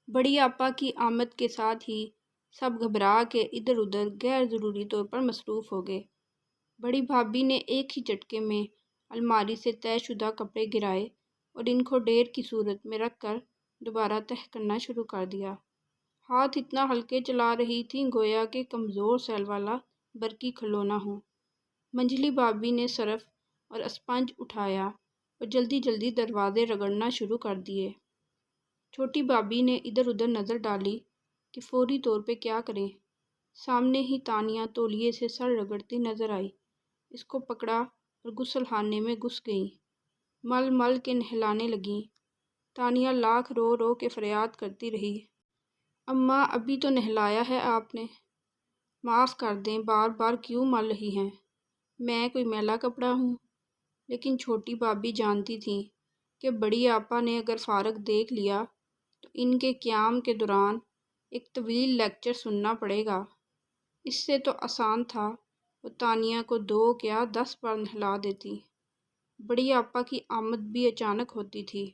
بڑی آپا کی آمد کے ساتھ ہی سب گھبرا کے ادھر ادھر غیر ضروری طور پر مصروف ہو گئے۔ بڑی بھابھی نے ایک ہی جھٹکے میں الماری سے طے شدہ کپڑے گرائے اور ان کو ڈھیر کی صورت میں رکھ کر دوبارہ تہہ کرنا شروع کر دیا۔ ہاتھ اتنا ہلکے چلا رہی تھیں گویا کہ کمزور سیل والا برقی کھلونا ہو۔ منجلی بھابھی نے سرف اور اسپنج اٹھایا اور جلدی جلدی دروازے رگڑنا شروع کر دیے۔ چھوٹی بھابھی نے ادھر ادھر نظر ڈالی کہ فوری طور پہ کیا کریں۔ سامنے ہی تانیہ تولیے سے سر رگڑتی نظر آئی۔ اس کو پکڑا اور غسل خانے میں گھس گئیں۔ مل مل کے نہلانے لگیں۔ تانیہ لاکھ رو رو کے فریاد کرتی رہی۔ اماں ابھی تو نہلایا ہے آپ نے، معاف کر دیں، بار بار کیوں مل رہی ہیں؟ میں کوئی میلا کپڑا ہوں؟ لیکن چھوٹی بھابھی جانتی تھیں کہ بڑی آپا نے اگر فارغ دیکھ لیا تو ان کے قیام کے دوران ایک طویل لیکچر سننا پڑے گا۔ اس سے تو آسان تھا وہ تانیہ کو 2 کیا 10 بار نہلا دیتی۔ بڑی آپا کی آمد بھی اچانک ہوتی تھی،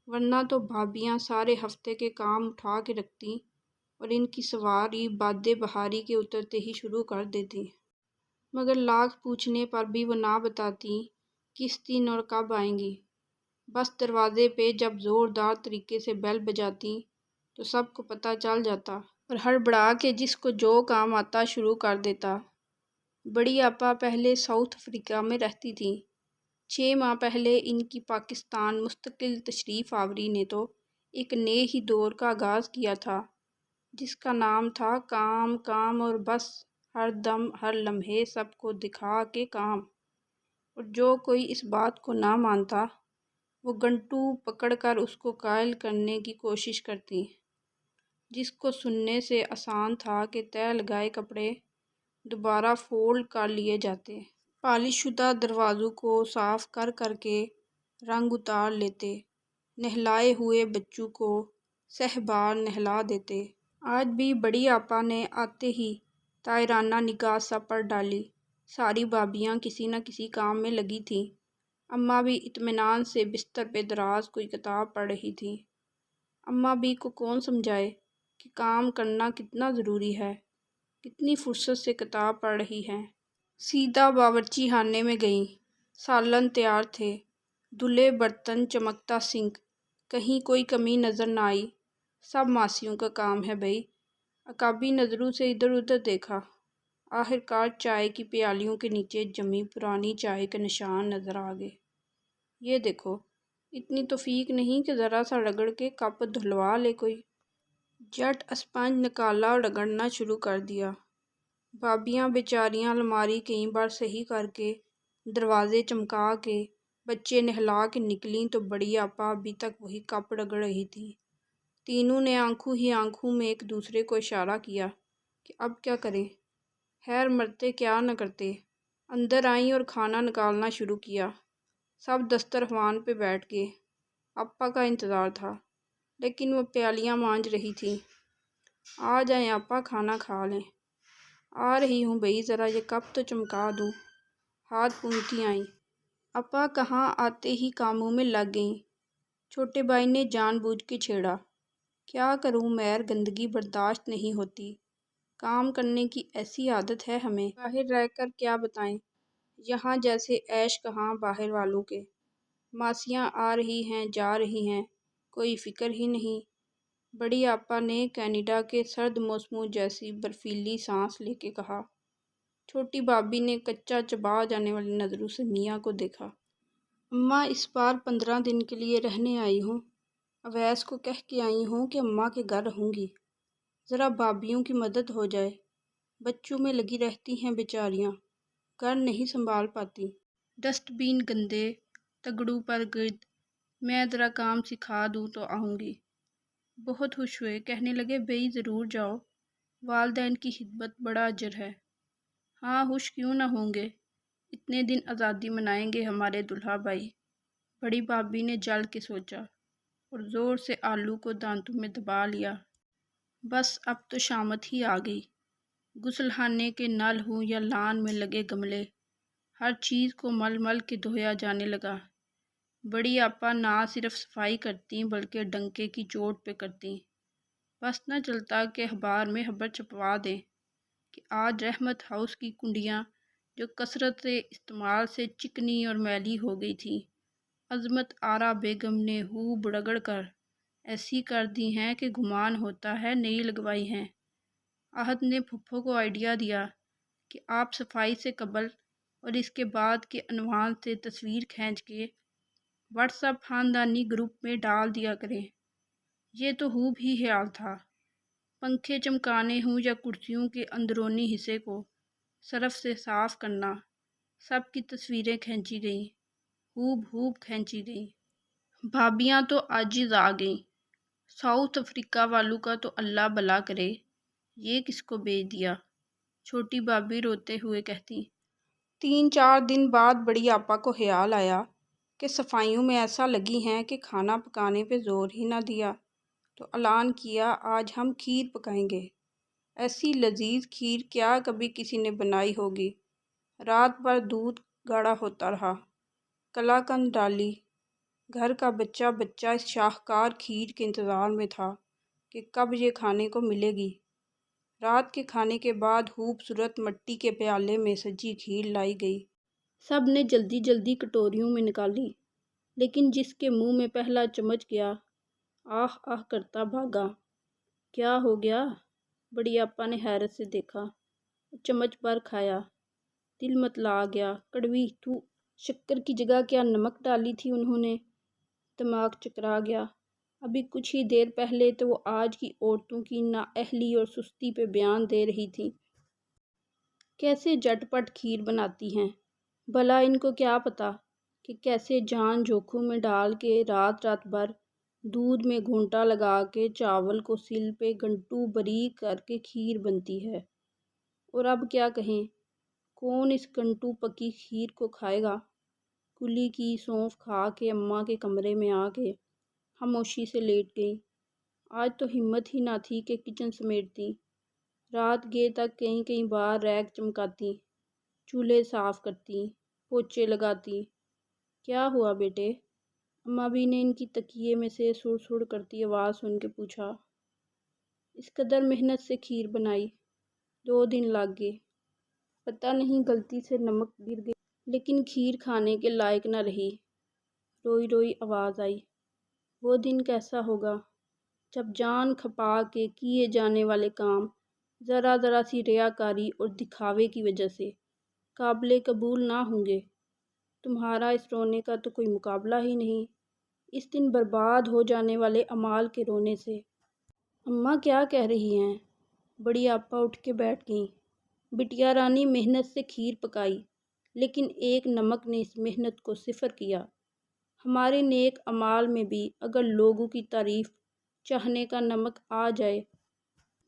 ورنہ تو بھابھیاں سارے ہفتے کے کام اٹھا کے رکھتیں اور ان کی سواری باد بہاری کے اترتے ہی شروع کر دیتی۔ مگر لاکھ پوچھنے پر بھی وہ نہ بتاتی کس دن اور کب آئیں گی۔ بس دروازے پہ جب زوردار طریقے سے بیل بجاتی تو سب کو پتہ چل جاتا اور ہڑبڑا کے جس کو جو کام آتا شروع کر دیتا۔ بڑی آپا پہلے ساؤتھ افریقہ میں رہتی تھیں۔ 6 ماہ پہلے ان کی پاکستان مستقل تشریف آوری نے تو ایک نئے ہی دور کا آغاز کیا تھا، جس کا نام تھا کام کام اور بس، ہر دم ہر لمحے سب کو دکھا کے کام۔ اور جو کوئی اس بات کو نہ مانتا وہ گھنٹو پکڑ کر اس کو قائل کرنے کی کوشش کرتی، جس کو سننے سے آسان تھا کہ طے لگائے کپڑے دوبارہ فولڈ کر لیے جاتے، پالش شدہ دروازوں کو صاف کر کر کے رنگ اتار لیتے، نہلائے ہوئے بچوں کو سہ بار نہلا دیتے۔ آج بھی بڑی آپا نے آتے ہی طائرانہ نگاہ سب پر ڈالی۔ ساری بھابھیاں کسی نہ کسی کام میں لگی تھیں۔ اماں بھی اطمینان سے بستر پہ دراز کوئی کتاب پڑھ رہی تھیں۔ اماں بھی کو کون سمجھائے کہ کام کرنا کتنا ضروری ہے، کتنی فرصت سے کتاب پڑھ رہی ہیں۔ سیدھا باورچی خانے میں گئیں۔ سالن تیار تھے، دھلے برتن، چمکتا سنک، کہیں کوئی کمی نظر نہ آئی۔ سب ماسیوں کا کام ہے بھئی۔ عقابی نظروں سے ادھر ادھر دیکھا۔ آخرکار چائے کی پیالیوں کے نیچے جمی پرانی چائے کے نشان نظر آ گئے۔ یہ دیکھو، اتنی توفیق نہیں کہ ذرا سا رگڑ کے کپ دھلوا لے کوئی۔ جٹ اسپنج نکالا اور رگڑنا شروع کر دیا۔ بھابھیاں بیچاریاں الماری کئی بار صحیح کر کے، دروازے چمکا کے، بچے نہلا کے نکلیں تو بڑی آپا ابھی تک وہی کپ رگڑ رہی تھی۔ تینوں نے آنکھوں ہی آنکھوں میں ایک دوسرے کو اشارہ کیا کہ اب کیا کریں۔ خیر مرتے کیا نہ کرتے۔ اندر آئیں اور کھانا نکالنا شروع کیا۔ سب دسترخوان پہ بیٹھ گئے۔ آپا کا انتظار تھا، لیکن وہ پیالیاں مانجھ رہی تھیں۔ آ جائیں آپا، کھانا کھا لیں۔ آ رہی ہوں بھئی، ذرا یہ کپ تو چمکا دوں۔ ہاتھ پونچھتی آئیں۔ آپا کہاں آتے ہی کاموں میں لگ گئیں۔ چھوٹے بھائی نے جان بوجھ کے چھیڑا۔ کیا کروں میر، گندگی برداشت نہیں ہوتی۔ کام کرنے کی ایسی عادت ہے ہمیں، باہر رہ کر کیا بتائیں، یہاں جیسے عیش کہاں باہر والوں کے۔ ماسیاں آ رہی ہیں جا رہی ہیں، کوئی فکر ہی نہیں۔ بڑی آپا نے کینیڈا کے سرد موسموں جیسی برفیلی سانس لے کے کہا۔ چھوٹی بھابھی نے کچا چبا جانے والی نظروں سے میاں کو دیکھا۔ اماں اس بار 15 دن کے لیے رہنے آئی ہوں۔ اویس کو کہہ کے آئی ہوں کہ اماں کے گھر رہوں گی، ذرا بھابھیوں کی مدد ہو جائے۔ بچوں میں لگی رہتی ہیں بیچاریاں، گھر نہیں سنبھال پاتی۔ ڈسٹ بین گندے، تگڑوں پر گرد، میں ذرا کام سکھا دوں تو آؤں گی۔ بہت خوش ہوئے، کہنے لگے بھئی ضرور جاؤ، والدین کی خدمت بڑا اجر ہے۔ ہاں خوش کیوں نہ ہوں گے، اتنے دن آزادی منائیں گے ہمارے دلہا بھائی۔ بڑی بھابھی نے جل کے سوچا اور زور سے آلو کو دانتوں میں دبا لیا۔ بس اب تو شامت ہی آ گئی۔ غسل خانے کے نل ہوں یا لان میں لگے گملے، ہر چیز کو مل مل کے دھویا جانے لگا۔ بڑی آپا نہ صرف صفائی کرتیں بلکہ ڈنکے کی چوٹ پہ کرتیں۔ بس نہ چلتا کہ اخبار میں خبر چھپوا دیں کہ آج رحمت ہاؤس کی کنڈیاں جو کثرت استعمال سے چکنی اور میلی ہو گئی تھیں، عظمت آرا بیگم نے خوب رگڑ کر ایسی کر دی ہیں کہ گمان ہوتا ہے نئی لگوائی ہیں۔ احد نے پھپھو کو آئیڈیا دیا کہ آپ صفائی سے قبل اور اس کے بعد کے عنوان سے تصویر کھینچ کے واٹس ایپ خاندانی گروپ میں ڈال دیا کریں۔ یہ تو خوب ہی خیال تھا۔ پنکھے چمکانے ہوں یا کرسیوں کے اندرونی حصے کو سرف سے صاف کرنا، سب کی تصویریں کھینچی گئیں، خوب کھینچی گئیں۔ بھابیاں تو عاجز آ گئیں۔ ساؤتھ افریقہ والوں کا تو اللہ بھلا کرے، یہ کس کو بھیج دیا؟ چھوٹی بھابی روتے ہوئے کہتی۔ 3-4 دن بعد بڑی آپا کو خیال آیا کہ صفائیوں میں ایسا لگی ہیں کہ کھانا پکانے پہ زور ہی نہ دیا، تو اعلان کیا آج ہم کھیر پکائیں گے۔ ایسی لذیذ کھیر کیا کبھی کسی نے بنائی ہوگی۔ رات بھر دودھ گاڑھا ہوتا رہا، کلاکند ڈالی۔ گھر کا بچہ اس شاہکار کھیر کے انتظار میں تھا کہ کب یہ کھانے کو ملے گی۔ رات کے کھانے کے بعد خوبصورت مٹی کے پیالے میں سجی کھیر لائی گئی۔ سب نے جلدی جلدی کٹوریوں میں نکالی، لیکن جس کے منہ میں پہلا چمچ گیا، آہ آہ کرتا بھاگا۔ کیا ہو گیا؟ بڑی آپا نے حیرت سے دیکھا۔ چمچ بھر کھایا، دل متلا گیا۔ کڑوی، تو شکر کی جگہ کیا نمک ڈالی تھی انہوں نے؟ دماغ چکرا گیا۔ ابھی کچھ ہی دیر پہلے تو وہ آج کی عورتوں کی نااہلی اور سستی پہ بیان دے رہی تھی۔ کیسے جھٹ پٹ کھیر بناتی ہیں، بھلا ان کو کیا پتا کہ کیسے جان جوکھم میں ڈال کے رات بھر دودھ میں گھونٹا لگا کے چاول کو سل پہ گھنٹوں باریک کر کے کھیر بنتی ہے۔ اور اب کیا کہیں، کون اس گھنٹوں پکی کھیر کو کھائے گا؟ کلی کی سونف کھا کے اماں کے کمرے میں آ کے خاموشی سے لیٹ گئی۔ آج تو ہمت ہی نہ تھی کہ کچن سمیٹتی۔ رات گئے تک کئی بار ریک چمکاتی، چولہے صاف کرتی، پوچھے لگاتی۔ کیا ہوا بیٹے؟ اماں بھی نے ان کی تکیے میں سے سڑ کرتی آواز سن کے پوچھا۔ اس قدر محنت سے کھیر بنائی، 2 دن لگ گئے، پتہ نہیں غلطی سے نمک گر گئی، لیکن کھیر کھانے کے لائق نہ رہی۔ روئی آواز آئی۔ وہ دن کیسا ہوگا جب جان کھپا کے کیے جانے والے کام ذرا سی ریاکاری اور دکھاوے کی وجہ سے قابل قبول نہ ہوں گے۔ تمہارا اس رونے کا تو کوئی مقابلہ ہی نہیں، اس دن برباد ہو جانے والے اعمال کے رونے سے۔ اماں کیا کہہ رہی ہیں؟ بڑی آپا اٹھ کے بیٹھ گئیں۔ بٹیا رانی محنت سے کھیر پکائی، لیکن ایک نمک نے اس محنت کو صفر کیا۔ ہمارے نیک اعمال میں بھی اگر لوگوں کی تعریف چاہنے کا نمک آ جائے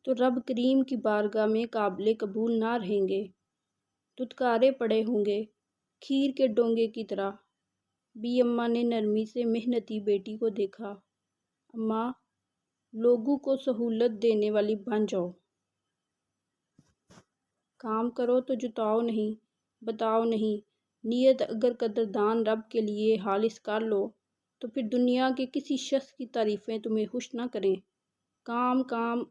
تو رب کریم کی بارگاہ میں قابل قبول نہ رہیں گے، دھتکارے پڑے ہوں گے کھیر کے ڈونگے کی طرح۔ بی اماں نے نرمی سے محنتی بیٹی کو دیکھا۔ اماں، لوگوں کو سہولت دینے والی بن جاؤ۔ کام کرو تو جتاؤ نہیں، بتاؤ نہیں۔ نیت اگر قدردان رب کے لیے خالص کر لو تو پھر دنیا کے کسی شخص کی تعریفیں تمہیں خوش نہ کریں۔ کام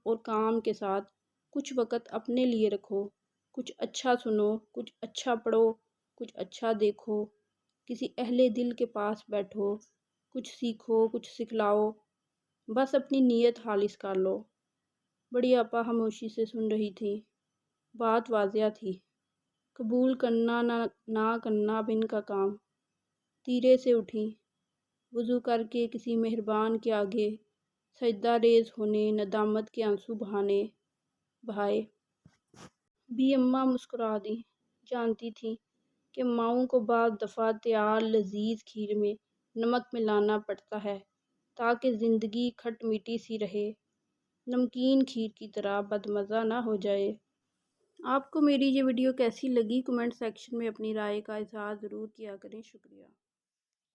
اور کام کے ساتھ کچھ وقت اپنے لیے رکھو، کچھ اچھا سنو، کچھ اچھا پڑھو، کچھ اچھا دیکھو، کسی اہل دل کے پاس بیٹھو، کچھ سیکھو، کچھ سکھلاؤ، بس اپنی نیت خالص کر لو۔ بڑی آپا خاموشی سے سن رہی تھی۔ بات واضح تھی، قبول کرنا نہ کرنا اب ان کا کام۔ تیرے سے اٹھیں، وضو کر کے کسی مہربان کے آگے سجدہ ریز ہونے، ندامت کے آنسو بہائے۔ بی اماں مسکرا دیں، جانتی تھیں کہ ماؤں کو بعض دفعہ تیار لذیذ کھیر میں نمک ملانا پڑتا ہے تاکہ زندگی کھٹ میٹھی سی رہے، نمکین کھیر کی طرح بدمزہ نہ ہو جائے۔ آپ کو میری یہ ویڈیو کیسی لگی؟ کمنٹ سیکشن میں اپنی رائے کا اظہار ضرور کیا کریں۔ شکریہ۔